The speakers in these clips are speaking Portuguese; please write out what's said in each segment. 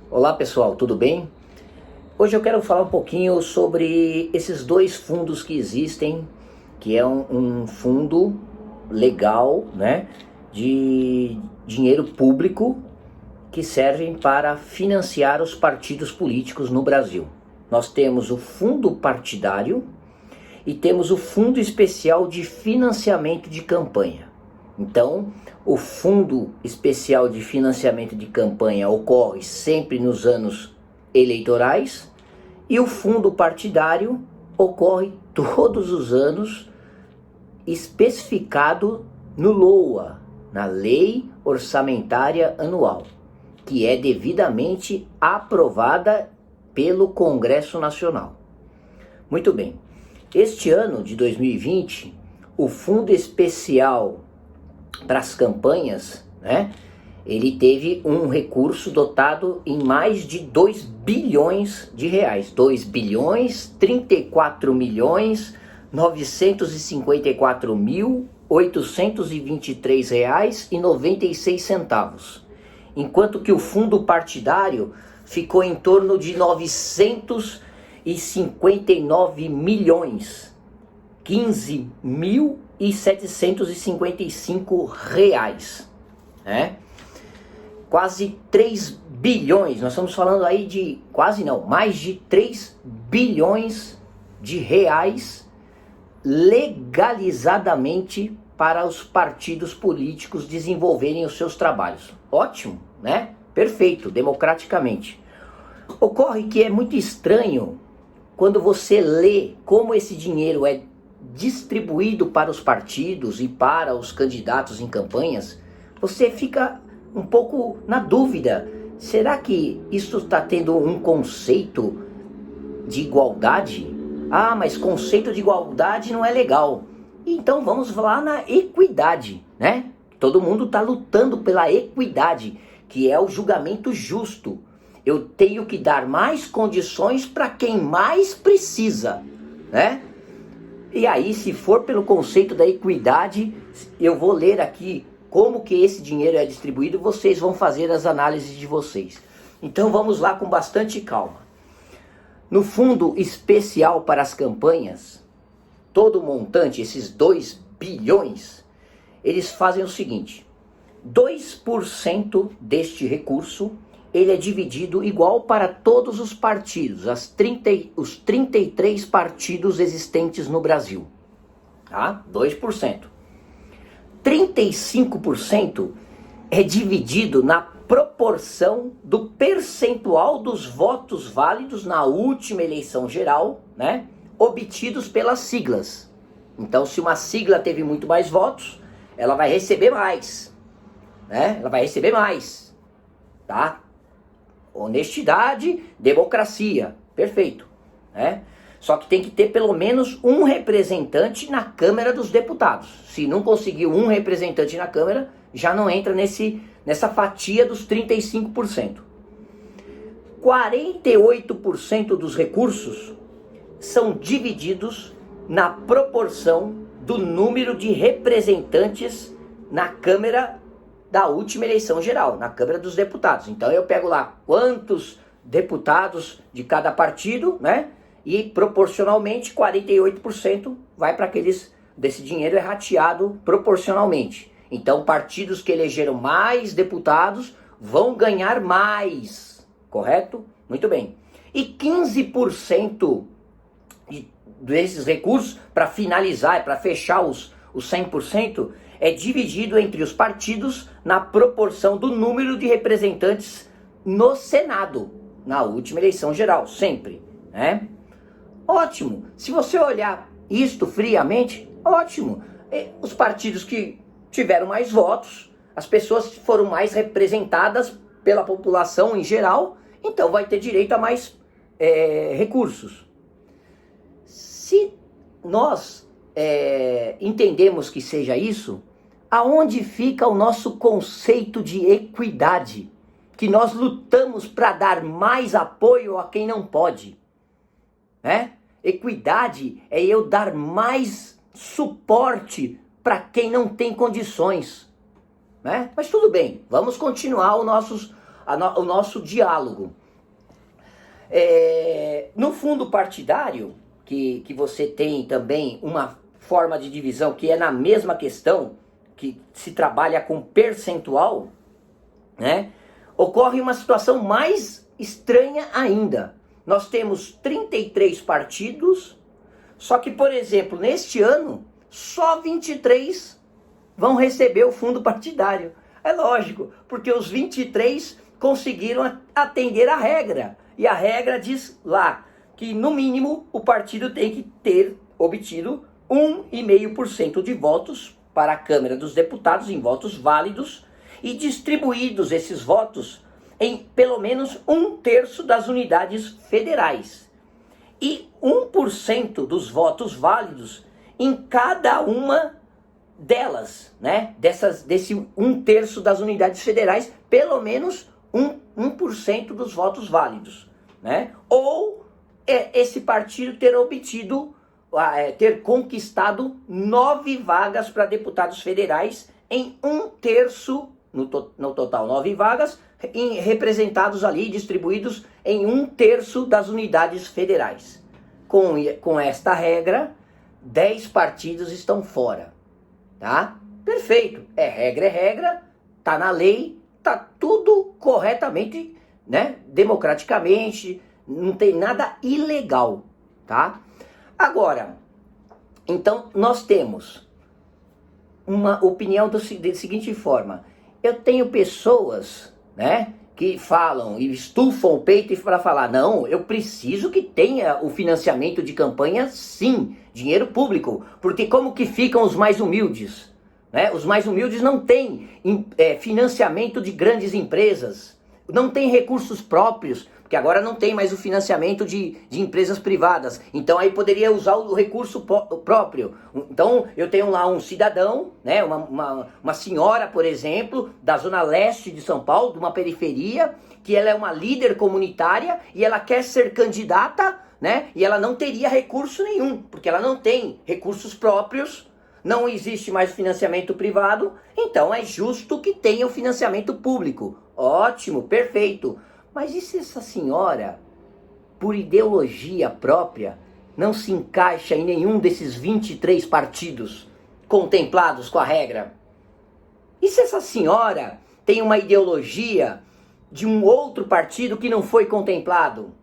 Olá pessoal, tudo bem? Hoje eu quero falar um pouquinho sobre esses dois fundos que existem, que é um fundo legal, né, de dinheiro público que servem para financiar os partidos políticos no Brasil. Nós temos o fundo partidário e temos o fundo especial de financiamento de campanha. Então, o fundo especial de financiamento de campanha ocorre sempre nos anos eleitorais e o fundo partidário ocorre todos os anos, especificado no LOA, na Lei Orçamentária Anual, que é devidamente aprovada pelo Congresso Nacional. Muito bem, este ano de 2020, o fundo especial para as campanhas, né, ele teve um recurso dotado em mais de 2 bilhões de reais. 2 bilhões 34 milhões 954 mil 823 reais e 96 centavos. Enquanto que o fundo partidário ficou em torno de 959 milhões 15.755 reais, né? Quase 3 bilhões, nós estamos falando aí de quase não, mais de 3 bilhões de reais legalizadamente para os partidos políticos desenvolverem os seus trabalhos. Ótimo, né? Perfeito, democraticamente. Ocorre que é muito estranho quando você lê como esse dinheiro é distribuído para os partidos e para os candidatos em campanhas, você fica um pouco na dúvida. Será que isso está tendo um conceito de igualdade? Ah, mas conceito de igualdade não é legal. Então vamos falar na equidade, né? Todo mundo está lutando pela equidade, que é o julgamento justo. Eu tenho que dar mais condições para quem mais precisa, né? E aí, se for pelo conceito da equidade, eu vou ler aqui como que esse dinheiro é distribuído, vocês vão fazer as análises de vocês. Então vamos lá com bastante calma. No fundo especial para as campanhas, todo o montante, esses 2 bilhões, eles fazem o seguinte: 2% deste recurso, ele é dividido igual para todos os partidos, os 33 partidos existentes no Brasil, tá? 2%. 35% é dividido na proporção do percentual dos votos válidos na última eleição geral, né, obtidos pelas siglas. Então, se uma sigla teve muito mais votos, ela vai receber mais, né? Ela vai receber mais, tá? Honestidade, democracia, perfeito, né? Só que tem que ter pelo menos um representante na Câmara dos Deputados. Se não conseguir um representante na Câmara, já não entra nessa fatia dos 35%. 48% dos recursos são divididos na proporção do número de representantes na Câmara da última eleição geral, na Câmara dos Deputados. Então eu pego lá quantos deputados de cada partido, né? E proporcionalmente 48% vai para aqueles, desse dinheiro é rateado proporcionalmente. Então partidos que elegeram mais deputados vão ganhar mais, correto? Muito bem. E 15% desses recursos, para finalizar, para fechar os 100%, é dividido entre os partidos na proporção do número de representantes no Senado, na última eleição geral, sempre, né? Ótimo, se você olhar isto friamente, ótimo. Os partidos que tiveram mais votos, as pessoas foram mais representadas pela população em geral, então vai ter direito a mais recursos. Se nós entendemos que seja isso, aonde fica o nosso conceito de equidade? Que nós lutamos para dar mais apoio a quem não pode, né? Equidade é eu dar mais suporte para quem não tem condições, né? Mas tudo bem, vamos continuar o nosso diálogo. No fundo partidário, que você tem também uma forma de divisão que é na mesma questão, que se trabalha com percentual, né? Ocorre uma situação mais estranha ainda. Nós temos 33 partidos, só que, por exemplo, neste ano, só 23 vão receber o fundo partidário. É lógico, porque os 23 conseguiram atender a regra. E a regra diz lá que, no mínimo, o partido tem que ter obtido 1,5% de votos para a Câmara dos Deputados, em votos válidos, e distribuídos esses votos em pelo menos 1/3 das unidades federais. E 1% dos votos válidos em cada uma delas, né? Desse 1/3 das unidades federais, pelo menos 1% dos votos válidos, né? Ou esse partido ter obtido, ter conquistado 9 vagas para deputados federais em 1/3, no total 9 vagas, representados ali, distribuídos em 1/3 das unidades federais. Com esta regra, 10 partidos estão fora, tá? Perfeito, é regra, tá na lei, tá tudo corretamente, né? Democraticamente, não tem nada ilegal, tá? Agora, então nós temos uma opinião da seguinte forma: eu tenho pessoas, né, que falam e estufam o peito para falar, não, eu preciso que tenha o financiamento de campanha, sim, dinheiro público, porque como que ficam os mais humildes? Né? Os mais humildes não têm financiamento de grandes empresas, não têm recursos próprios, porque agora não tem mais o financiamento de empresas privadas, então aí poderia usar o recurso próprio. Então eu tenho lá um cidadão, né, uma senhora, por exemplo, da zona leste de São Paulo, de uma periferia, que ela é uma líder comunitária e ela quer ser candidata, né, e ela não teria recurso nenhum, porque ela não tem recursos próprios, não existe mais financiamento privado, então é justo que tenha o financiamento público. Ótimo, perfeito. Mas e se essa senhora, por ideologia própria, não se encaixa em nenhum desses 23 partidos contemplados com a regra? E se essa senhora tem uma ideologia de um outro partido que não foi contemplado?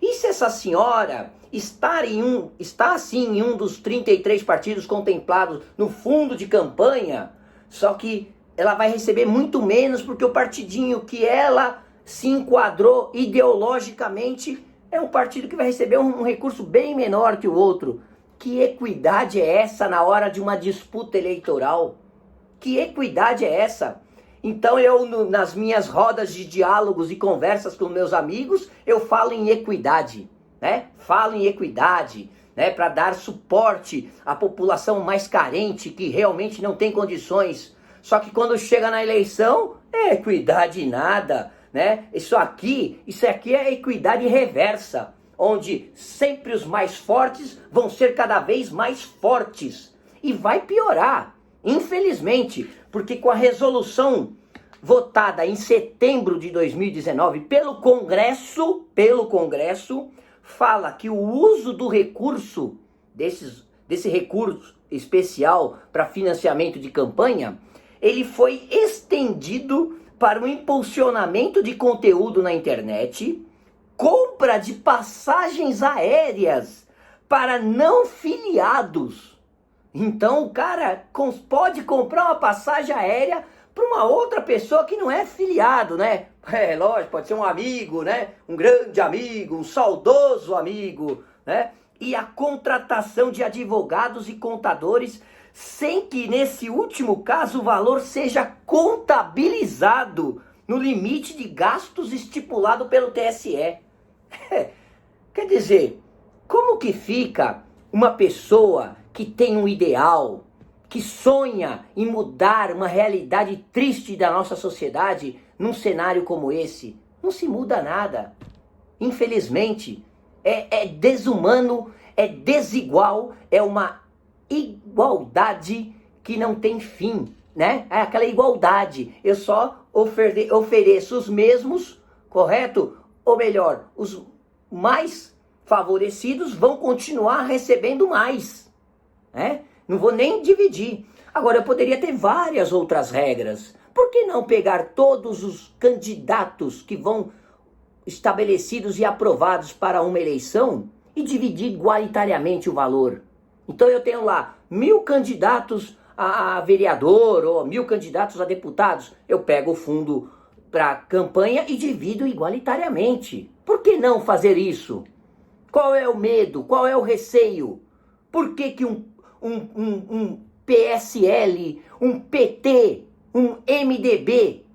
E se essa senhora está assim em um dos 33 partidos contemplados no fundo de campanha, só que ela vai receber muito menos porque o partidinho que ela se enquadrou ideologicamente é um partido que vai receber um recurso bem menor que o outro. Que equidade é essa na hora de uma disputa eleitoral? Que equidade é essa? Então nas minhas rodas de diálogos e conversas com meus amigos, eu falo em equidade, né? Falo em equidade, né? Para dar suporte à população mais carente, que realmente não tem condições. Só que quando chega na eleição, é equidade nada, né? Isso aqui é equidade reversa, onde sempre os mais fortes vão ser cada vez mais fortes. E vai piorar, infelizmente, porque com a resolução votada em setembro de 2019 pelo Congresso, fala que o uso do recurso, desse recurso especial para financiamento de campanha, ele foi estendido para o impulsionamento de conteúdo na internet, compra de passagens aéreas para não filiados. Então o cara pode comprar uma passagem aérea para uma outra pessoa que não é filiado, né? É lógico, pode ser um amigo, né? Um grande amigo, um saudoso amigo, né? E a contratação de advogados e contadores, sem que nesse último caso o valor seja contabilizado no limite de gastos estipulado pelo TSE. Quer dizer, como que fica uma pessoa que tem um ideal, que sonha em mudar uma realidade triste da nossa sociedade num cenário como esse? Não se muda nada. Infelizmente, é desumano, é desigual, é uma igualdade que não tem fim, né? É aquela igualdade. Eu só ofereço os mesmos, correto? Ou melhor, os mais favorecidos vão continuar recebendo mais, né? Não vou nem dividir. Agora, eu poderia ter várias outras regras. Por que não pegar todos os candidatos que vão estabelecidos e aprovados para uma eleição e dividir igualitariamente o valor? Então eu tenho lá 1000 candidatos a vereador ou 1000 candidatos a deputados. Eu pego o fundo para campanha e divido igualitariamente. Por que não fazer isso? Qual é o medo? Qual é o receio? Por que que um PSL, um PT, um MDB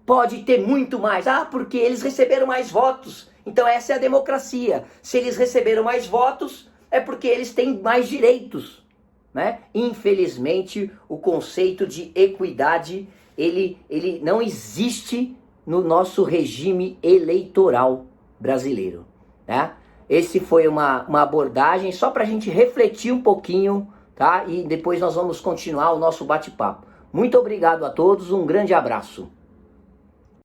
pode ter muito mais? Ah, porque eles receberam mais votos. Então essa é a democracia. Se eles receberam mais votos, é porque eles têm mais direitos, né? Infelizmente, o conceito de equidade, ele não existe no nosso regime eleitoral brasileiro, né? Esse foi uma abordagem só para a gente refletir um pouquinho, tá? E depois nós vamos continuar o nosso bate-papo. Muito obrigado a todos, um grande abraço.